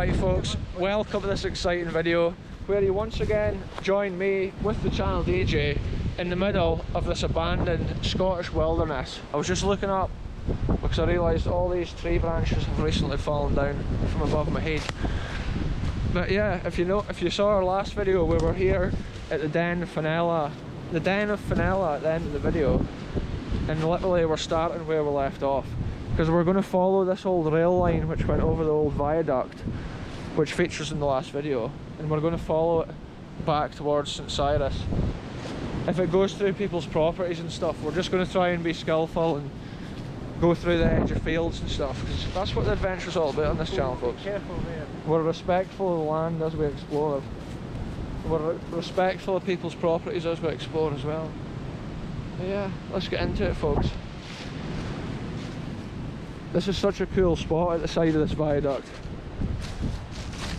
Right folks, welcome to this exciting video where you once again join me with the channel DJ in the middle of this abandoned Scottish wilderness. I was just looking up because I realised all these tree branches have recently fallen down from above my head. But yeah, if you saw our last video, we were here at the Den of Finella. The Den of Finella at the end of the video, and literally we're starting where we left off. Because we're going to follow this old rail line which went over the old viaduct, which features in the last video, and we're going to follow it back towards St Cyrus. If it goes through people's properties and stuff, we're just going to try and be skillful and go through the edge of fields and stuff, because that's what the adventure's all about on this channel, folks. Be careful, man. We're respectful of the land as we explore. We're respectful of people's properties as we explore as well. But yeah, let's get into it, folks. This is such a cool spot at the side of this viaduct.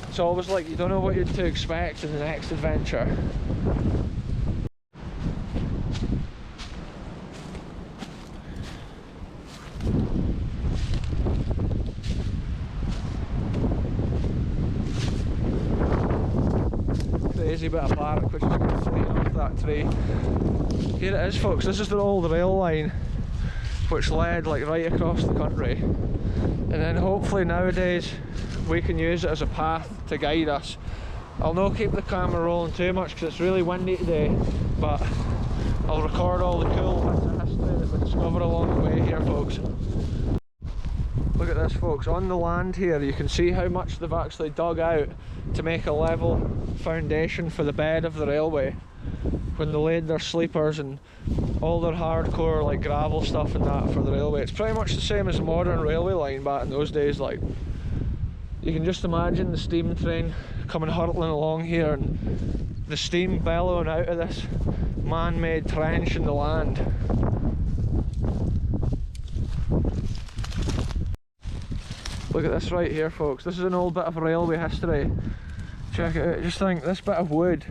It's always like you don't know what you're to expect in the next adventure. Crazy bit of bark which is completely off that tree. Here it is, folks. This is the old rail line which led like right across the country, and then hopefully nowadays we can use it as a path to guide us. I'll not keep the camera rolling too much because it's really windy today, but I'll record all the cool bits of history that we discover along the way here, folks. Look at this, folks. On the land here you can see how much they've actually dug out to make a level foundation for the bed of the railway when they laid their sleepers and all their hardcore like gravel stuff and that for the railway. It's pretty much the same as a modern railway line back in those days. Like, you can just imagine the steam train coming hurtling along here and the steam bellowing out of this man-made trench in the land. Look at this right here, folks. This is an old bit of railway history. Check it out. Just think, this bit of wood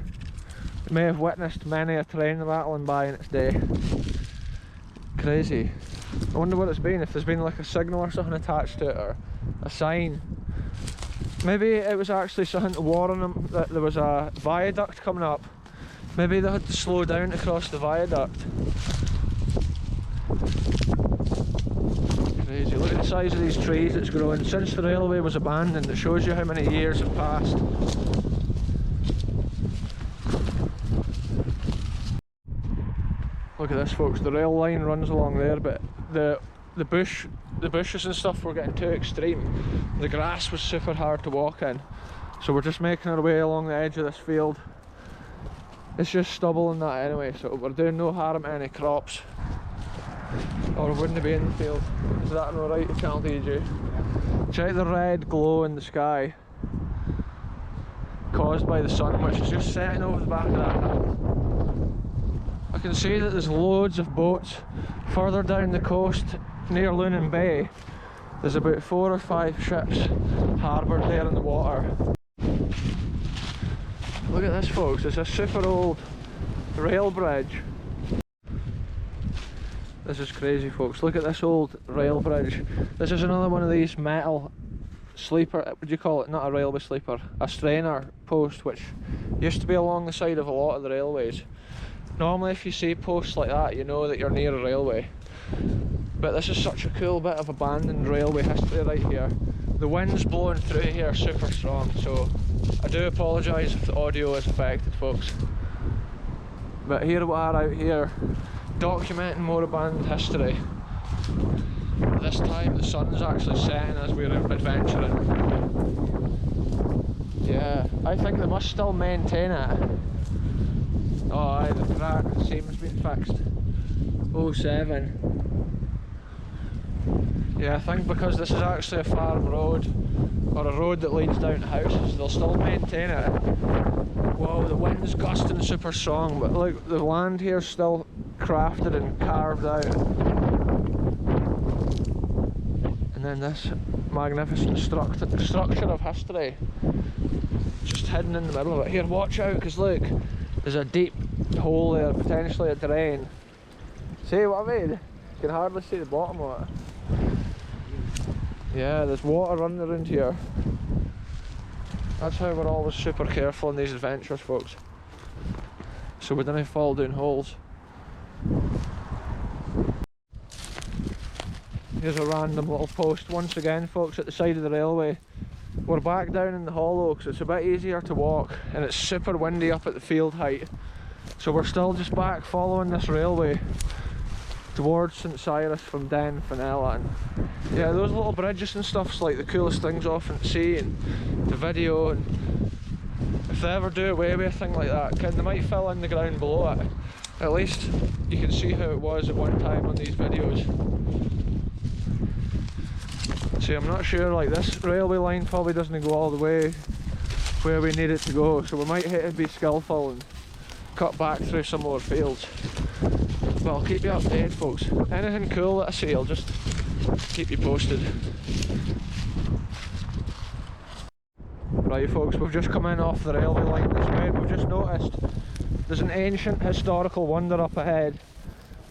may have witnessed many a train rattling by in its day. Crazy. I wonder what it's been, if there's been like a signal or something attached to it, or a sign. Maybe it was actually something to warn them that there was a viaduct coming up. Maybe they had to slow down to cross the viaduct. Crazy. Look at the size of these trees that's growing. Since the railway was abandoned, it shows you how many years have passed. Look at this, folks. The rail line runs along there, but the bushes and stuff were getting too extreme. The grass was super hard to walk in, so we're just making our way along the edge of this field. It's just stubble and that anyway, so we're doing no harm to any crops, or we wouldn't be in the field. Is that no right, channel DJ? Check the red glow in the sky caused by the sun, which is just setting over the back of that hill. I can see that there's loads of boats further down the coast near Lunan Bay. There's about 4 or 5 ships harboured there in the water. Look at this, folks. It's a super old rail bridge. This is crazy, folks. Look at this old rail bridge. This is another one of these metal sleeper, would you call it? Not a railway sleeper, a strainer post, which used to be along the side of a lot of the railways. Normally if you see posts like that, you know that you're near a railway. But this is such a cool bit of abandoned railway history right here. The wind's blowing through here super strong, so I do apologise if the audio is affected, folks. But here we are out here, documenting more abandoned history. This time the sun's actually setting as we're adventuring. Yeah, I think they must still maintain it. Oh aye, the crack, the seam's been fixed. 07. Yeah, I think because this is actually a farm road, or a road that leads down to houses, they'll still maintain it. Whoa, the wind's gusting super strong, but look, the land here's still crafted and carved out. And then this magnificent structure of history, just hidden in the middle of it. Here, watch out, because look, there's a deep hole there, potentially a drain. See what I mean? You can hardly see the bottom of it. Yeah, there's water running around here. That's how we're always super careful in these adventures, folks, so we don't fall down holes. Here's a random little post once again, folks, at the side of the railway. We're back down in the hollow because it's a bit easier to walk and it's super windy up at the field height. So we're still just back following this railway towards St Cyrus from Den of Finella. And yeah, those little bridges and stuff's like the coolest things often to see in the video, and if they ever do away with a thing like that, they might fill in the ground below it. At least you can see how it was at one time on these videos. See, I'm not sure, like this railway line probably doesn't go all the way where we need it to go, so we might have to be skillful and cut back through some more fields. But I'll keep you updated, folks. Anything cool that I see, I'll just keep you posted. Right, folks, we've just come in off the railway line this way, and we've just noticed there's an ancient historical wonder up ahead.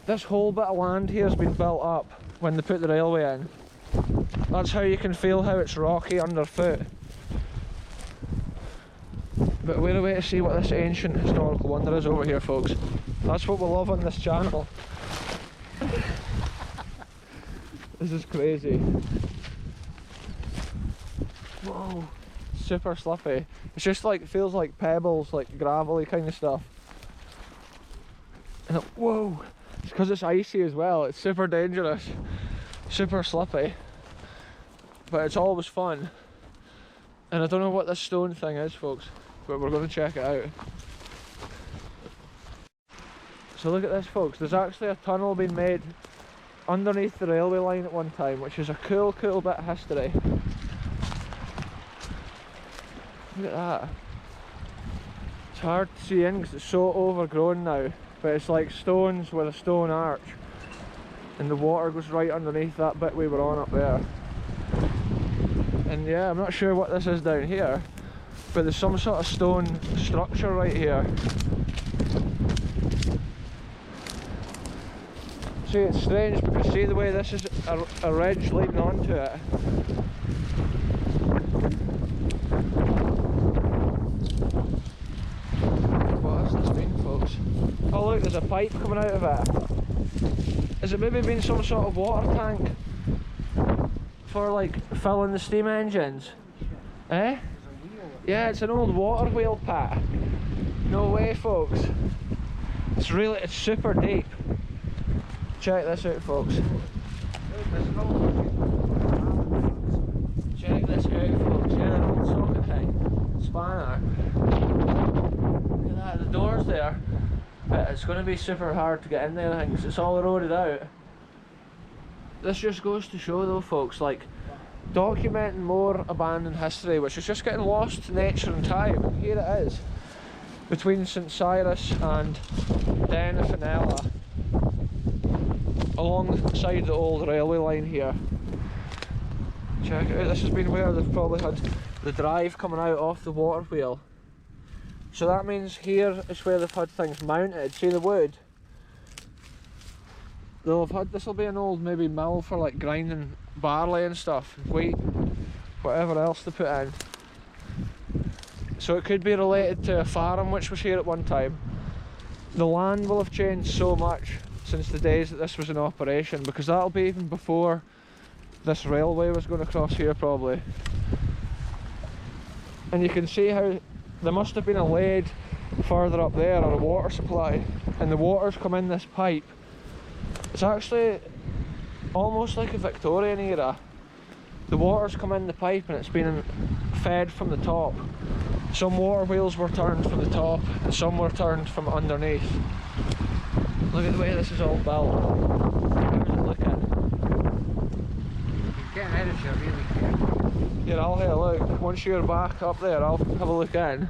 This whole bit of land here has been built up when they put the railway in. That's how you can feel how it's rocky underfoot. But we're away to see what this ancient historical wonder is over here, folks. That's what we love on this channel. This is crazy. Whoa, super slippy. It's just like, it feels like pebbles, like gravelly kind of stuff. And whoa, it's because it's icy as well. It's super dangerous, super slippy. But it's always fun. And I don't know what this stone thing is, folks, but we're going to check it out. So look at this, folks. There's actually a tunnel being made underneath the railway line at one time, which is a cool bit of history. Look at that. It's hard to see in because it's so overgrown now, but it's like stones with a stone arch, and the water goes right underneath that bit we were on up there. And yeah, I'm not sure what this is down here, but there's some sort of stone structure right here. See, it's strange because see the way this is a ridge leading onto it. What has this been, folks? Oh look, there's a pipe coming out of it. Has it maybe been some sort of water tank for like filling the steam engines? Eh? Yeah, it's an old water wheel pit. No way, folks. It's super deep. Check this out, folks. Check this out, folks. Yeah, an old socket thing. Spanner. Look at that, the door's there. But it's going to be super hard to get in there, I think, because it's all eroded out. This just goes to show though, folks, like, documenting more abandoned history which is just getting lost to nature and time. And here it is, between St Cyrus and Den of Finella, alongside the old railway line here. Check it out, this has been where they've probably had the drive coming out off the Waterwheel. So that means here is where they've had things mounted. See the wood? They'll have had, this will be an old maybe mill for like grinding barley and stuff, wheat, whatever else they put in. So it could be related to a farm which was here at one time. The land will have changed so much since the days that this was in operation, because that'll be even before this railway was going to cross here probably. And you can see how there must have been a lade further up there, or a water supply, and the water's come in this pipe. It's actually almost like a Victorian era. The water's come in the pipe and it's been fed from the top. Some water wheels were turned from the top and some were turned from underneath. Look at the way this is all built. How's it looking? You're getting out of here really quick. Here, I'll have a look. Once you're back up there, I'll have a look in.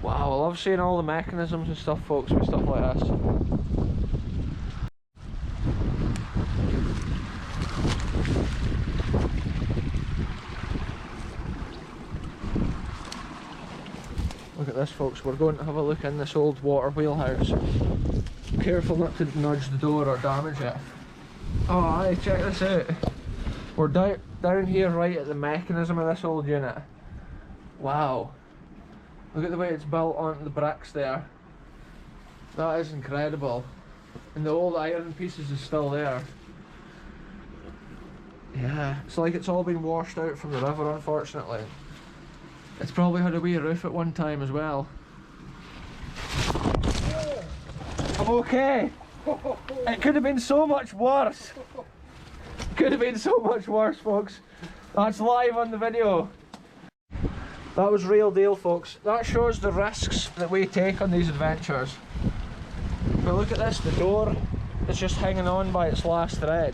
Wow, I love seeing all the mechanisms and stuff, folks, with stuff like this. Look at this, folks, we're going to have a look in this old water wheel house. Careful not to nudge the door or damage it. Oh aye, check this out. We're down here right at the mechanism of this old unit. Wow. Look at the way it's built onto the bricks there. That is incredible. And the old iron pieces is still there. Yeah, it's like it's all been washed out from the river, unfortunately. It's probably had a wee roof at one time as well. I'm okay. It could have been so much worse. Could have been so much worse, folks. That's live on the video. That was real deal, folks. That shows the risks that we take on these adventures. But look at this, the door is just hanging on by its last thread.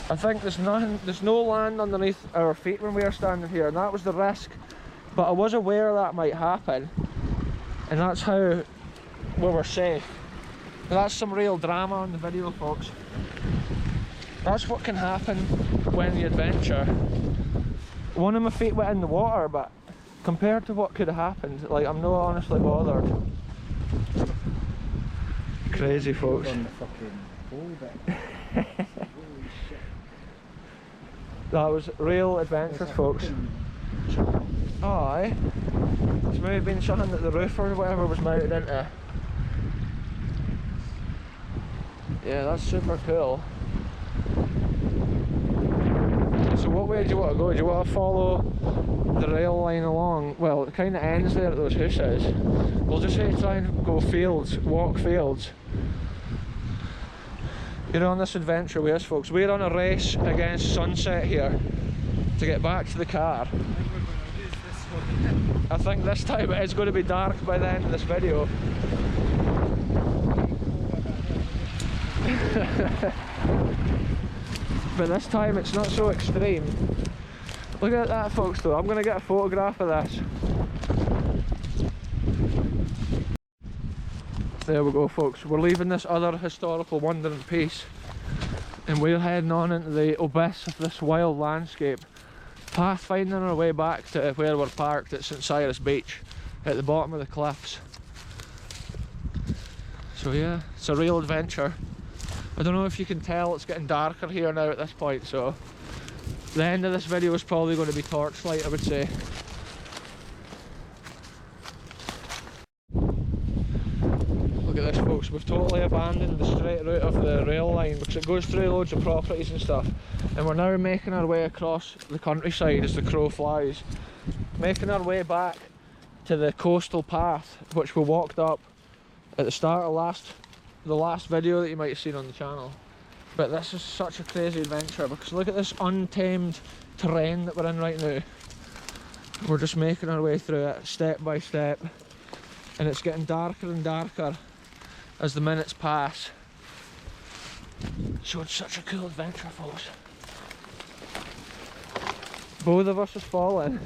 I think there's no land underneath our feet when we are standing here, and that was the risk. But I was aware that might happen, and that's how we were safe. That's some real drama on the video, folks. That's what can happen when you adventure. One of my feet went in the water, but compared to what could have happened, like, I'm not honestly bothered. Crazy, folks. On the fucking hole bit. Holy shit. That was real adventures, folks. Oh, aye. It's maybe been something that the roof or whatever was mounted into. Yeah, that's super cool. So what way do you want to go? Do you want to follow the rail line along? Well, it kind of ends there at those houses. We'll just say try and go fields, walk fields. You're on this adventure with us, folks. We're on a race against sunset here to get back to the car. I think this time it is going to be dark by the end of this video. But this time it's not so extreme. Look at that, folks, though. I'm going to get a photograph of this. There we go, folks. We're leaving this other historical wonder and piece, and we're heading on into the abyss of this wild landscape, pathfinding our way back to where we're parked at St Cyrus beach at the bottom of the cliffs. So yeah, it's a real adventure. I don't know if you can tell, it's getting darker here now at this point, so the end of this video is probably going to be torchlight, I would say. Look at this, folks. We've totally abandoned the straight route of the rail line because it goes through loads of properties and stuff, and we're now making our way across the countryside as the crow flies, making our way back to the coastal path which we walked up at the start of the last video that you might have seen on the channel. But this is such a crazy adventure because look at this untamed terrain that we're in right now. We're just making our way through it step by step, and it's getting darker and darker as the minutes pass. So it's such a cool adventure, folks. Both of us has fallen.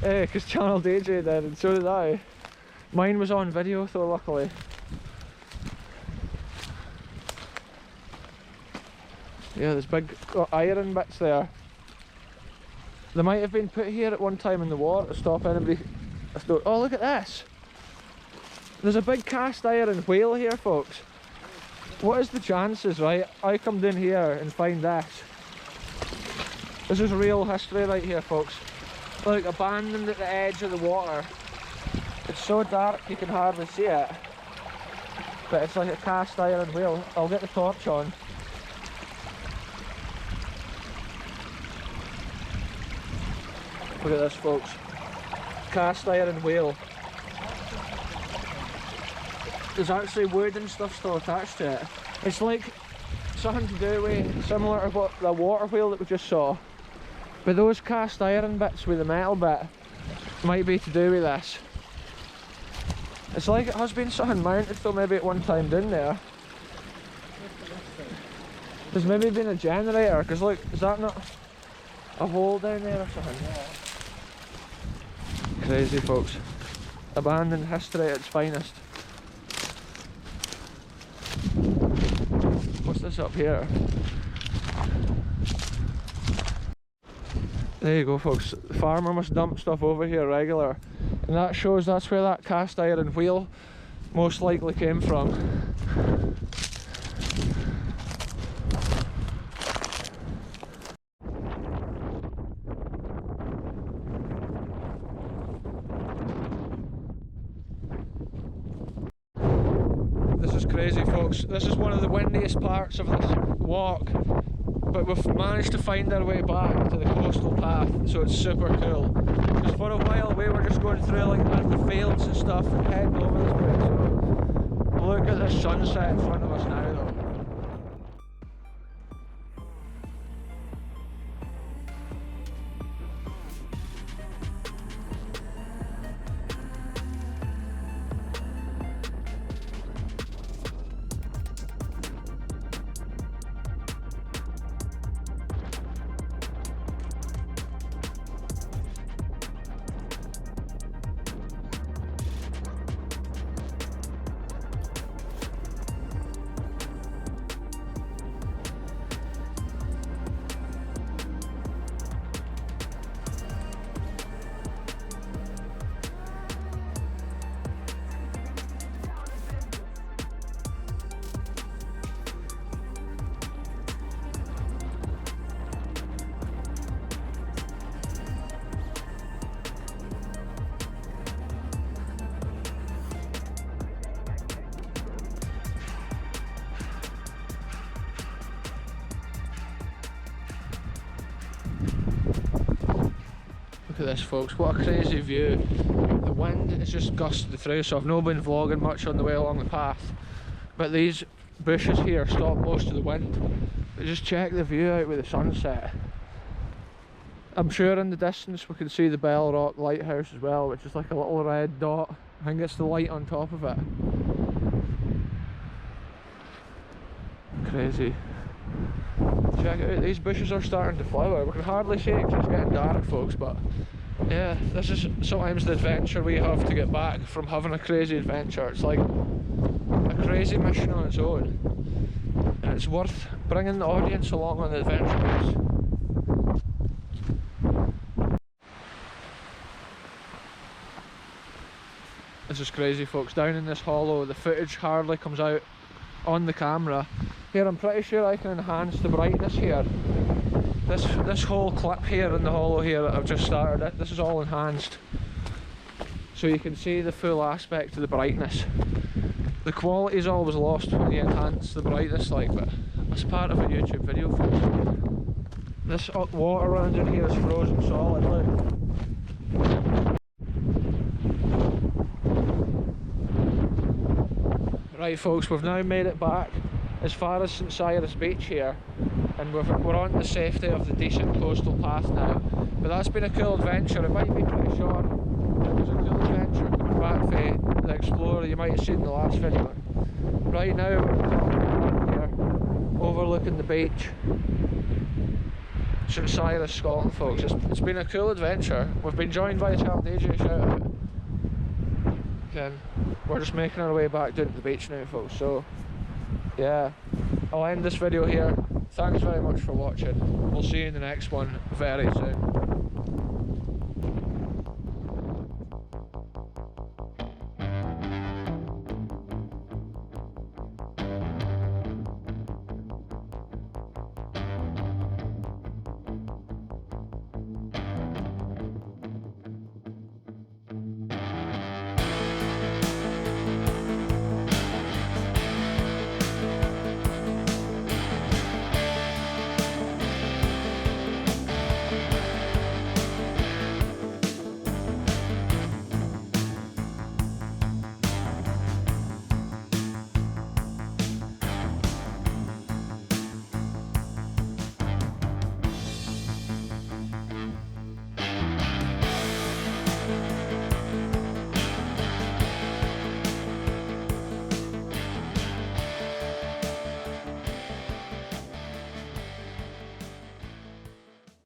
Eh, because Channel DJ did, and so did I. Mine was on video though, luckily. Yeah, there's big iron bits there. They might have been put here at one time in the war to stop anybody. Oh, look at this! There's a big cast iron wheel here, folks. What is the chances, right? I come down here and find this. This is real history right here, folks. Look, abandoned at the edge of the water. It's so dark you can hardly see it. But it's like a cast iron wheel. I'll get the torch on. Look at this, folks. Cast iron wheel. There's actually wood and stuff still attached to it. It's like something to do with, similar to what the water wheel that we just saw. But those cast iron bits with the metal bit might be to do with this. It's like it has been something mounted though, maybe at one time down there. There's maybe been a generator, because look, is that not a hole down there or something? Yeah. Crazy, folks. Abandoned history at its finest. What's this up here? There you go, folks. The farmer must dump stuff over here regular, and that shows that's where that cast iron wheel most likely came from. crazy, folks. This is one of the windiest parts of this walk, but we've managed to find our way back to the coastal path, so it's super cool. Because for a while we were just going through like the fields and stuff and heading over this way, so look at this sunset in front of us now though. Look at this, folks, what a crazy view. The wind is just gusted through, so I've not been vlogging much on the way along the path, but these bushes here stop most of the wind. But just check the view out with the sunset. I'm sure in the distance we can see the Bell Rock lighthouse as well, which is like a little red dot. I think it's the light on top of it. Crazy. Check it out, these bushes are starting to flower. We can hardly see it because it's getting dark, folks, but yeah, this is sometimes the adventure we have to get back from having a crazy adventure. It's like a crazy mission on its own, and it's worth bringing the audience along on the adventure. This is crazy, folks. Down in this hollow, the footage hardly comes out on the camera. Here, I'm pretty sure I can enhance the brightness here. This whole clip here in the hollow here that I've just started it, this is all enhanced, so you can see the full aspect of the brightness. The quality is always lost when you enhance the brightness, like, but that's part of a YouTube video, folks. This water around in here is frozen solid, look. Right, folks, we've now made it back as far as St Cyrus beach here, and we're on the safety of the decent coastal path now. But that's been a cool adventure. It might be pretty short. It was a cool adventure coming back for the Explorer you might have seen in the last video. Right now we're here overlooking the beach, St Cyrus, Scotland, folks. It's been a cool adventure. We've been joined by a chap, DJ, shout out. Again, we're just making our way back down to the beach now, folks. So yeah, I'll end this video here. Thanks very much for watching. We'll see you in the next one very soon.